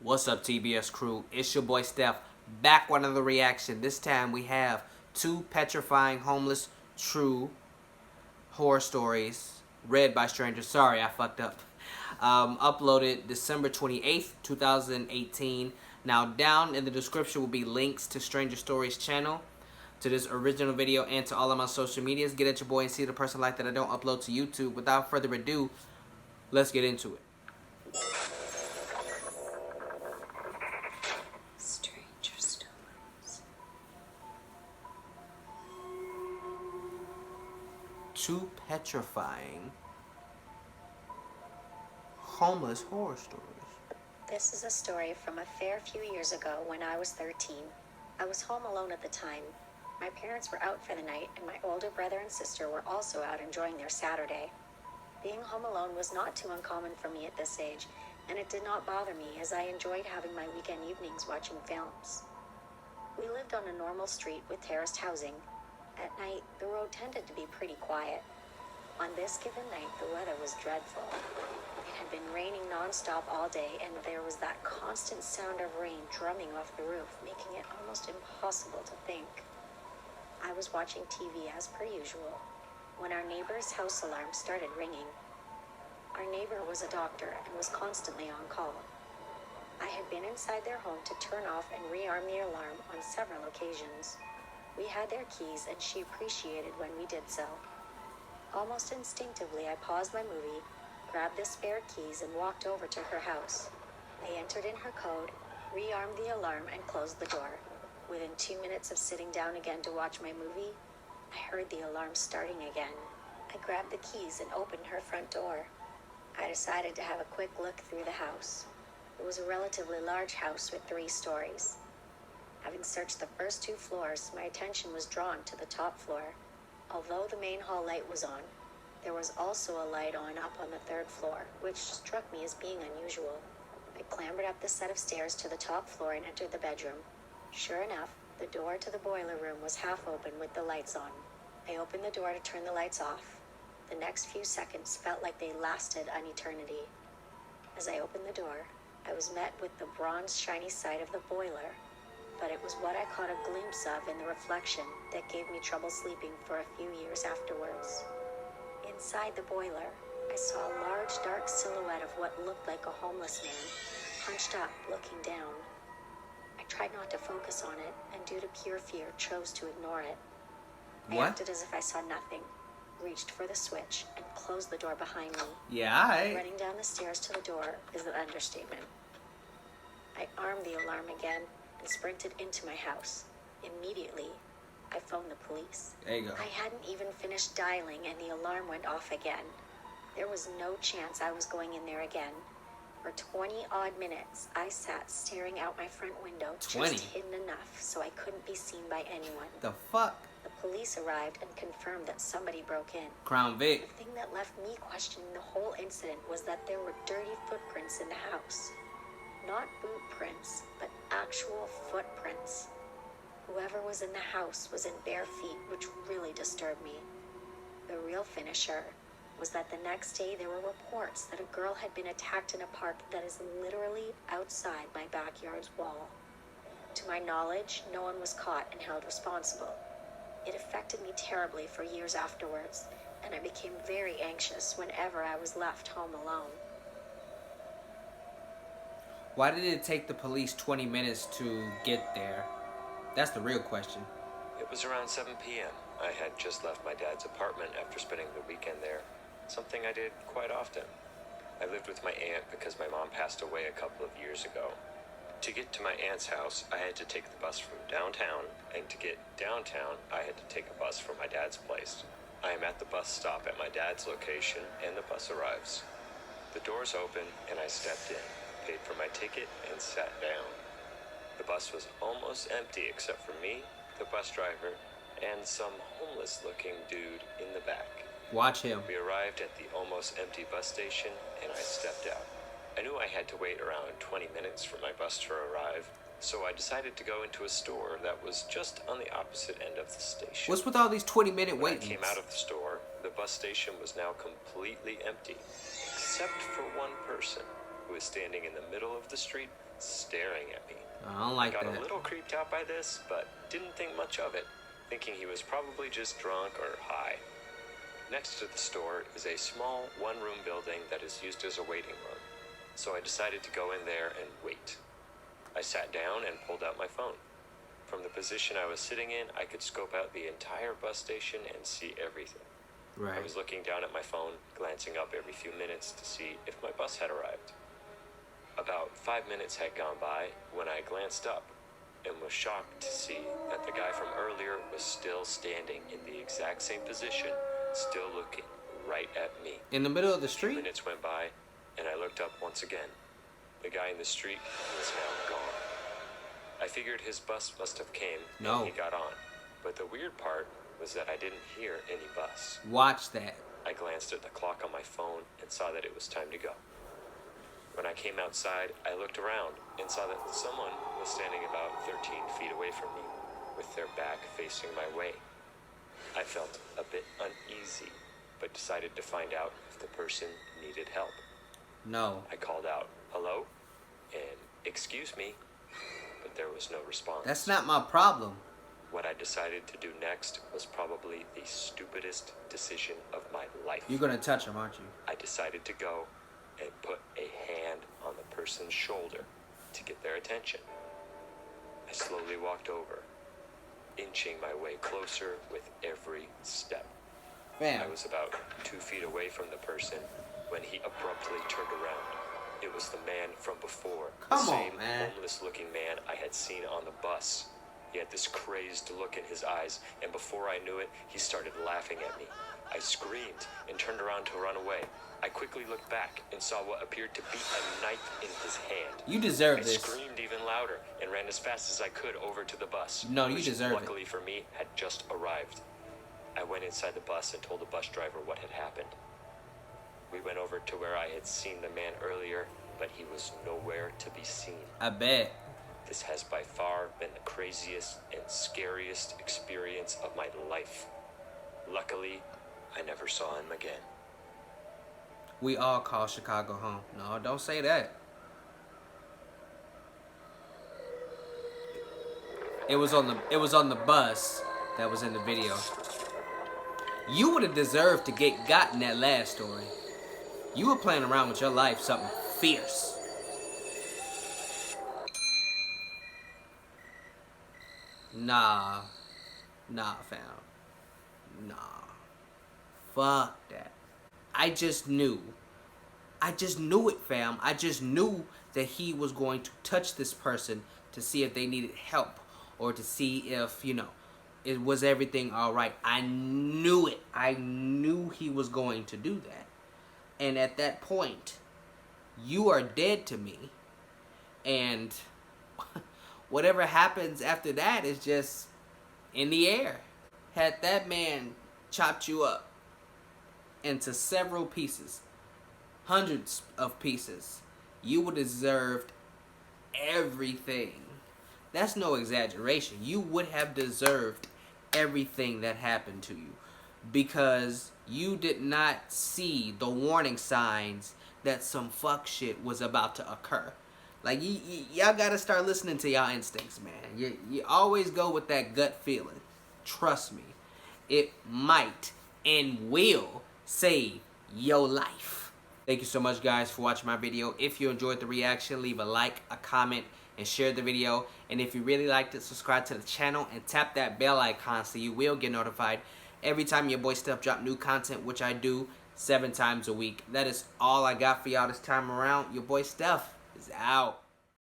What's up, TBS crew? It's your boy Steph, back with another reaction. This time we have two Petrifying Homeless true horror stories read by strangers. Sorry, I fucked up. Uploaded December 28th, 2018. Now, down in the description will be links to Stranger Stories channel, to this original video, and to all of my social medias. Get at your boy and see the person like that I don't upload to YouTube. Without further ado, let's get into it. Stranger Stories. Two petrifying homeless horror stories. This is a story from a fair few years ago when I was 13. I was home alone at the time. My parents were out for the night, and my older brother and sister were also out enjoying their Saturday. Being home alone was not too uncommon for me at this age, and it did not bother me as I enjoyed having my weekend evenings watching films. We lived on a normal street with terraced housing. At night, the road tended to be pretty quiet. On this given night, the weather was dreadful. It had been raining non-stop all day, and there was that constant sound of rain drumming off the roof, making it almost impossible to think. I was watching TV as per usual when our neighbor's house alarm started ringing. Our neighbor was a doctor and was constantly on call. I had been inside their home to turn off and rearm the alarm on several occasions. We had their keys, and she appreciated when we did so. Almost instinctively, I paused my movie, grabbed the spare keys, and walked over to her house. I entered in her code, rearmed the alarm, and closed the door. Within 2 minutes of sitting down again to watch my movie, I heard the alarm starting again. I grabbed the keys and opened her front door. I decided to have a quick look through the house. It was a relatively large house with 3 stories. Having searched the first 2 floors, my attention was drawn to the top floor. Although the main hall light was on, there was also a light on up on the 3rd floor, which struck me as being unusual. I clambered up the set of stairs to the top floor and entered the bedroom. Sure enough, the door to the boiler room was half open with the lights on. I opened the door to turn the lights off. The next few seconds felt like they lasted an eternity. As I opened the door, I was met with the bronze shiny side of the boiler, but it was what I caught a glimpse of in the reflection that gave me trouble sleeping for a few years afterwards. Inside the boiler, I saw a large dark silhouette of what looked like a homeless man, hunched up, looking down. I tried not to focus on it, and due to pure fear, chose to ignore it. I acted as if I saw nothing, reached for the switch, and closed the door behind me. Yeah, Running down the stairs to the door is an understatement. I armed the alarm again and sprinted into my house. Immediately, I phoned the police. There you go. I hadn't even finished dialing and the alarm went off again. There was no chance I was going in there again. For 20-odd minutes, I sat staring out my front window, 20? just hidden enough so I couldn't be seen by anyone. The fuck? The police arrived and confirmed that somebody broke in. Crown Vic. The thing that left me questioning the whole incident was that there were dirty footprints in the house. Not boot prints, but actual footprints. Whoever was in the house was in bare feet, which really disturbed me. The real finisher was that the next day there were reports that a girl had been attacked in a park that is literally outside my backyard's wall. To my knowledge, no one was caught and held responsible. It affected me terribly for years afterwards, and I became very anxious whenever I was left home alone. Why did it take the police 20 minutes to get there? That's the real question. It was around 7 p.m. I had just left my dad's apartment after spending the weekend there, something I did quite often. I lived with my aunt because my mom passed away a couple of years ago. To get to my aunt's house, I had to take the bus from downtown, and to get downtown, I had to take a bus from my dad's place. I am at the bus stop at my dad's location, and the bus arrives. The doors open, and I stepped in, paid for my ticket, and sat down. The bus was almost empty except for me, the bus driver, and some homeless-looking dude in the back. Watch him. We arrived at the almost empty bus station, and I stepped out. I knew I had to wait around 20 minutes for my bus to arrive, so I decided to go into a store that was just on the opposite end of the station. What's with all these 20-minute When I waits? came out of the store, the bus station was now completely empty, except for one person who was standing in the middle of the street staring at me. I don't like I got that. a little creeped out by this, but didn't think much of it, thinking he was probably just drunk or high. Next to the store is a small one-room building that is used as a waiting room, so I decided to go in there and wait. I sat down and pulled out my phone. From the position I was sitting in, I could scope out the entire bus station and see everything. Right. I was looking down at my phone, glancing up every few minutes to see if my bus had arrived. About 5 minutes had gone by when I glanced up and was shocked to see that the guy from earlier was still standing in the exact same position, still looking right at me. In the middle of the A few street? minutes went by, and I looked up once again. The guy in the street was now gone. I figured his bus must have came No. and he got on. But the weird part was that I didn't hear any bus. Watch that. I glanced at the clock on my phone and saw that it was time to go. When I came outside, I looked around and saw that someone was standing about 13 feet away from me, with their back facing my way. I felt a bit uneasy, but decided to find out if the person needed help. No. I called out, "Hello?" and "Excuse me," but there was no response. That's not my problem. What I decided to do next was probably the stupidest decision of my life. You're gonna touch him, aren't you? I decided to go and put a hand on the person's shoulder to get their attention. I slowly walked over, inching my way closer with every step. I Fam. was about 2 feet away from the person when he abruptly turned around. It was the man from before. Come the on, same man. homeless-looking man I had seen on the bus. He had this crazed look in his eyes, and before I knew it, he started laughing at me. I screamed and turned around to run away. I quickly looked back and saw what appeared to be a knife in his hand. You deserve I this. screamed even louder and ran as fast as I could over to the bus. No, you which, deserve it. luckily for me, had just arrived. I went inside the bus and told the bus driver what had happened. We went over to where I had seen the man earlier, but he was nowhere to be seen. I bet. This has by far been the craziest and scariest experience of my life. Luckily, I never saw him again. We all call Chicago home. No, don't say that. It was on the bus that was in the video. You would have deserved to get got in that last story. You were playing around with your life, something fierce. Nah, fam. Nah. Fuck that. I just knew it, fam. I just knew that he was going to touch this person to see if they needed help or to see if, it was everything all right. I knew it. I knew he was going to do that. And at that point, you are dead to me. And whatever happens after that is just in the air. Had that man chopped you up into several pieces, hundreds of pieces, you would have deserved everything. That's no exaggeration. You would have deserved everything that happened to you because you did not see the warning signs that some fuck shit was about to occur. Like, y'all gotta start listening to y'all instincts, man. You always go with that gut feeling. Trust me. It might and will save your life. Thank you so much, guys, for watching my video. If you enjoyed the reaction, leave a like, a comment, and share the video. And if you really liked it, subscribe to the channel and tap that bell icon so you will get notified every time your boy Steph drop new content, which I do 7 times a week. That is all I got for y'all this time around. Your boy Steph is out.